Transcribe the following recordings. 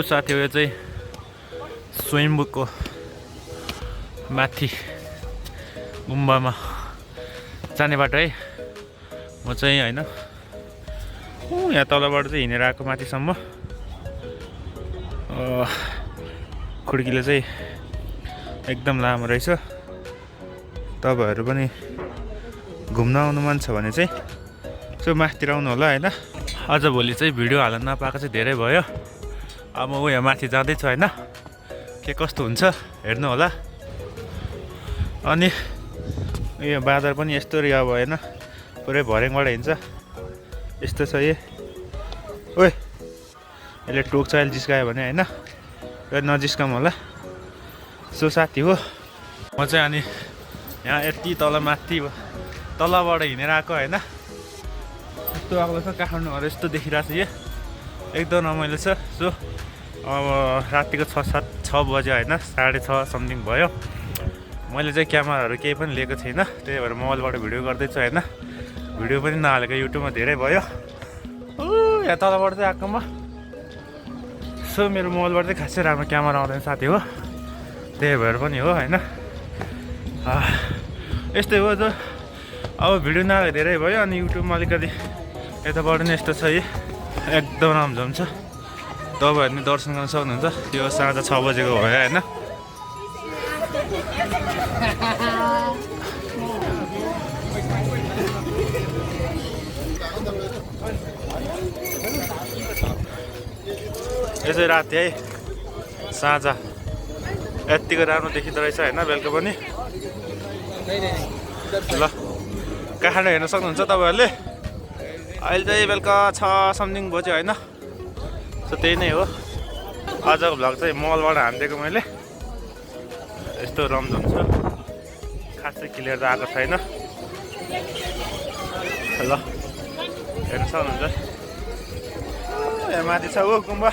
साथी यो चाहिँ स्वयम्भूको माथि गुम्बामा जाने बाटो है। म चाहिँ होइन यहाँ तलबाट चाहिँ हिँडेर आएको माथिसम्म। खुड्कीले चाहिँ एकदम लामो रहेछ। तपाईँहरू पनि घुम्न आउनु मन छ भने चाहिँ यसो माथितिर आउनु होला होइन। अझ भोलि चाहिँ भिडियो हाल्न नपाएको चाहिँ धेरै भयो। अब म यहाँ माथि जाँदैछु होइन, के कस्तो हुन्छ हेर्नु होला। अनि यो बाँदर पनि यस्तो रिया भयो होइन, पुरै भर्याङबाट हिँड्छ यस्तो छ यो। ओए यसले टोक्छ, अहिले जिस्कायो भने होइन, र नजिस्काम होला। सो साथी हो म चाहिँ अनि यहाँ यति तल माथि तलबाट हिँडेर आएको होइन। यस्तो आएको छ काठमाडौँहरू यस्तो देखिरहेको छ यो, एकदम रमाइलो छ। सो अब रातिको 6 बज्यो होइन, 6:30 समथिङ भयो। मैले चाहिँ क्यामेराहरू केही पनि लिएको छैन, त्यही भएर मोबाइलबाट भिडियो गर्दैछु होइन। भिडियो पनि नहालेको युट्युबमा धेरै भयो। यहाँ तलबाट चाहिँ आएको म। सो मेरो मोबाइलबाट चाहिँ खासै राम्रो क्यामेरा आउँदैन साथी हो, त्यही भएर पनि हो होइन। यस्तै हो जो अब भिडियो नहालेको धेरै भयो। अनि युट्युबमा अलिकति यताबाट नि यस्तो छ यो, एकदम रमझम छ। तपाईँहरू नि दर्शन गर्न सक्नुहुन्छ। यो साँझ 6 बजेको भयो होइन। यो चाहिँ राति है, साँझ यत्तिको राम्रो देखिँदो रहेछ होइन, बेलुका पनि। ल काठमाडौँ हेर्न सक्नुहुन्छ तपाईँहरूले। अहिले चाहिँ बेलुका 6 समथिङ बज्यो होइन। सो त्यही नै हो। आजको भ्लग चाहिँ मलबाट हानिदिएको मैले। यस्तो रमझम छ, खासै क्लियर त आएको छैन। ल हेर्न सक्नुहुन्छ, यहाँ माथि छ हो गुम्बा।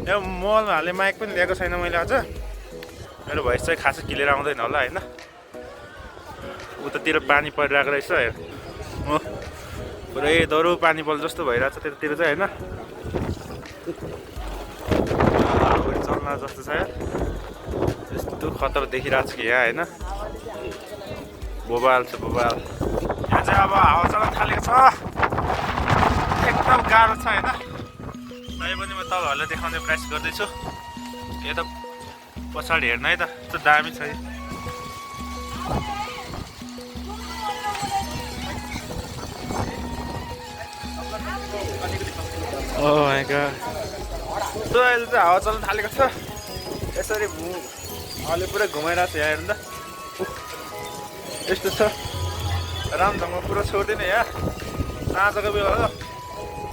यो मलमा हाल्ने माइक पनि ल्याएको छैन मैले अझ। मेरो भोइस चाहिँ खासै क्लियर आउँदैन होला होइन। उतातिर पानी परिरहेको रहेछ हेर, पुरै दह्रो पानी पर्छ जस्तो भइरहेको छ त्यतातिर चाहिँ होइन। हावाहुरी चल्न जस्तो छ यार, यस्तो खतरा देखिरहेको छ कि यहाँ होइन। बोबाल छ बोबाल। यहाँ चाहिँ अब हावा चल्न थालेको छ, एकदम गाह्रो छ होइन। तैपनि म तपाईँहरूलाई देखाउने प्रयास गर्दैछु। यता पछाडि हेर्न है त, यस्तो दामी छ। ओ माइ गॉड। सो अहिले चाहिँ हावा चल्न थालेको छ। यसरी अहिले पुरै घुमाइरहेको छ यहाँ हेर्नु त, यस्तो छ। रामधङमा पुरा छोड्दैन यहाँ, साँझको बेला हो,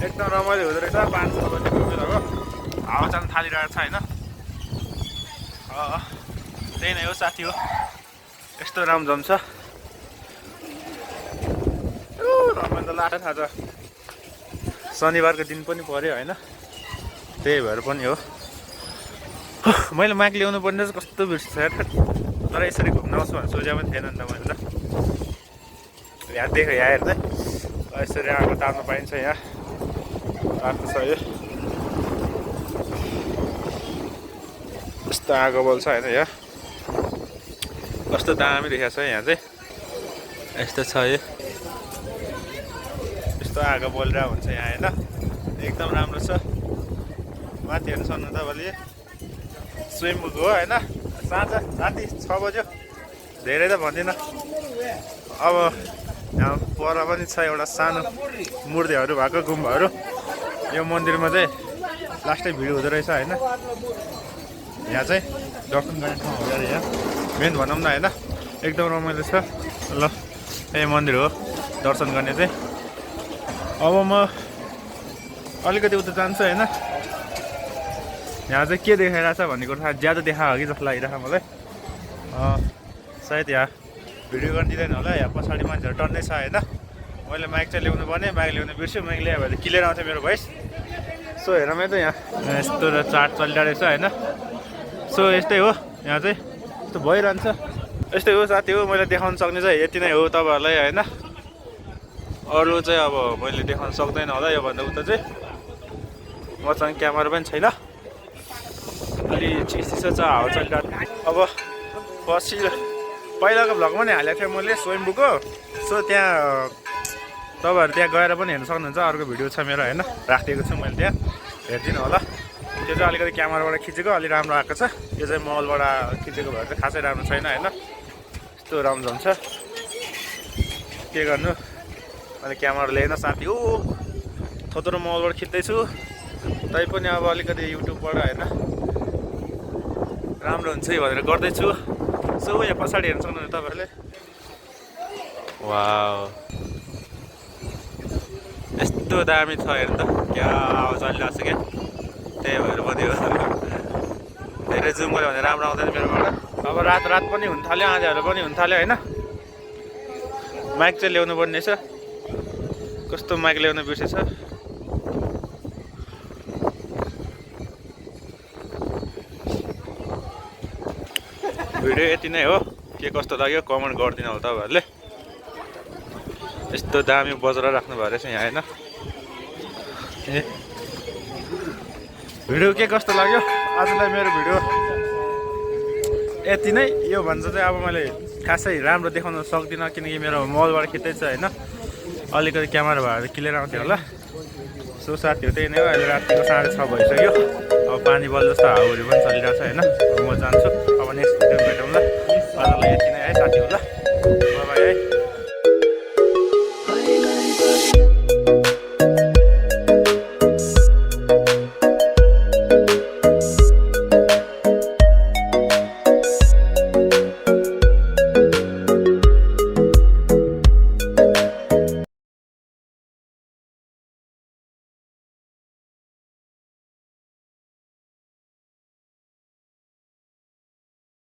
एकदम रमाइलो हुँदो रहेछ। 5-6 बजेको बेला हो, हावा चल्न थालिरहेको छ होइन। त्यही नै हो साथी हो, यस्तो रामझम छ। रमाइलो लाटो थाहा छ। शनिबारको दिन पनि पर्यो होइन, त्यही भएर पनि हो। मैले माइक ल्याउनु पर्ने चाहिँ कस्तो बिर्सिन्छ यार। तर यसरी घुम्न आउँछु भने सोचेको पनि थिएन नि त मैले त। यहाँ देख यहाँ हेर्दै यसरी आगो तार्नु पाइन्छ। यहाँ अर्को छ यो, यस्तो आगो बल्छ होइन। यहाँ कस्तो दामी देखाएको छ यहाँ चाहिँ, यस्तो छ यो, यस्तो आगो बलिरहेको हुन्छ यहाँ होइन। एकदम राम्रो छ। माथि हेर्नु सक्नु तपाईँले, स्वयम्भूको हो होइन। साँझ राति 6 बज्यो, धेरै त भन्दिनँ। अब यहाँ पर पनि छ एउटा सानो मूर्तिहरू भएको गुम्बाहरू। यो मन्दिरमा चाहिँ लास्टै भिड हुँदो रहेछ होइन। यहाँ चाहिँ दर्शन गर्ने ठाउँ हो यहाँ, मेन भनौँ न होइन। एकदम रमाइलो छ। ल यही मन्दिर हो दर्शन गर्ने चाहिँ। अब म अलिकति उता जान्छु होइन। यहाँ चाहिँ के देखाइरहेको छ भन्ने कुरो ज्यादा देखाएको कि जस्तो लागिरहेको मलाई। सायद यहाँ भिडियो गर्न दिँदैन होला। यहाँ पछाडि मान्छेहरू टन्नै छ होइन। मैले माइक चाहिँ ल्याउनु पर्ने, माइक ल्याउनु बिर्स्यो। माइक ल्यायो भने क्लियर आउँछ मेरो भोइस। सो हेर त यहाँ यस्तो र चाट चलिरहेको रहेछ होइन। सो यस्तै हो, यहाँ चाहिँ यस्तो भइरहन्छ। यस्तै हो साथी हो, मैले देखाउन सक्ने चाहिँ यति नै हो तपाईँहरूलाई होइन। अरू चाहिँ अब मैले देखाउन सक्दैन होला योभन्दा उता चाहिँ। मसँग क्यामेरा पनि छैन, अलि चिसो छ, हावा चलिरहेको। अब पछि पहिलाको भ्लगमा नि हालेको थिएँ मैले स्वयम्भूको, सो त्यहाँ तपाईँहरू त्यहाँ गएर पनि हेर्न सक्नुहुन्छ। अर्को भिडियो छ मेरो होइन, राखिदिएको छु मैले, त्यहाँ हेरिदिनु होला। त्यो चाहिँ अलिकति क्यामेराबाट खिचेको, अलि राम्रो आएको छ। यो चाहिँ मलबाट खिचेको भएर चाहिँ खासै राम्रो छैन होइन, यस्तो राम्रो हुन्छ। के गर्नु, मैले क्यामेरा लिएन साथी हो, थोत्रो मलबाट खिच्दैछु। तैपनि अब अलिकति युट्युबबाट होइन राम्रो हुन्छ है भनेर गर्दैछु। सो यहाँ पछाडि हेर्न सक्नुहुन्छ तपाईँहरूले। वाउ, यस्तो दामी छ हेर्नु त, क्या आवाज चलिरहेको छ क्या, त्यही भएर पनि हो। धेरै जुम गऱ्यो भने राम्रो आउँदैन मेरोबाट। अब रात पनि हुन थाल्यो, आँधीहरू पनि हुन थाल्यो होइन। माइक चाहिँ ल्याउनु पर्ने छ, कस्तो माइक ल्याउनु बिर्सेछ। भिडियो यति नै हो, के कस्तो लाग्यो कमेन्ट गरिदिनु होला तपाईँहरूले। यस्तो दामी बजार राख्नु भएको रहेछ यहाँ होइन। ए भिडियो के कस्तो लाग्यो आजलाई मेरो भिडियो यति नै। यो भन्छ चाहिँ अब मैले खासै राम्रो देखाउन सक्दिनँ, किनकि मेरो मोबाइलबाट खिच्दैछ होइन, अलिकति क्यामेरा भएर क्लियर आउँथ्यो होला। सो साथीहरू त्यही नै हो। अहिले रातिको 6:30 भइसक्यो। अब पानी बल जस्तो हावाहुरी पनि चलिरहेको छ होइन। म जान्छु।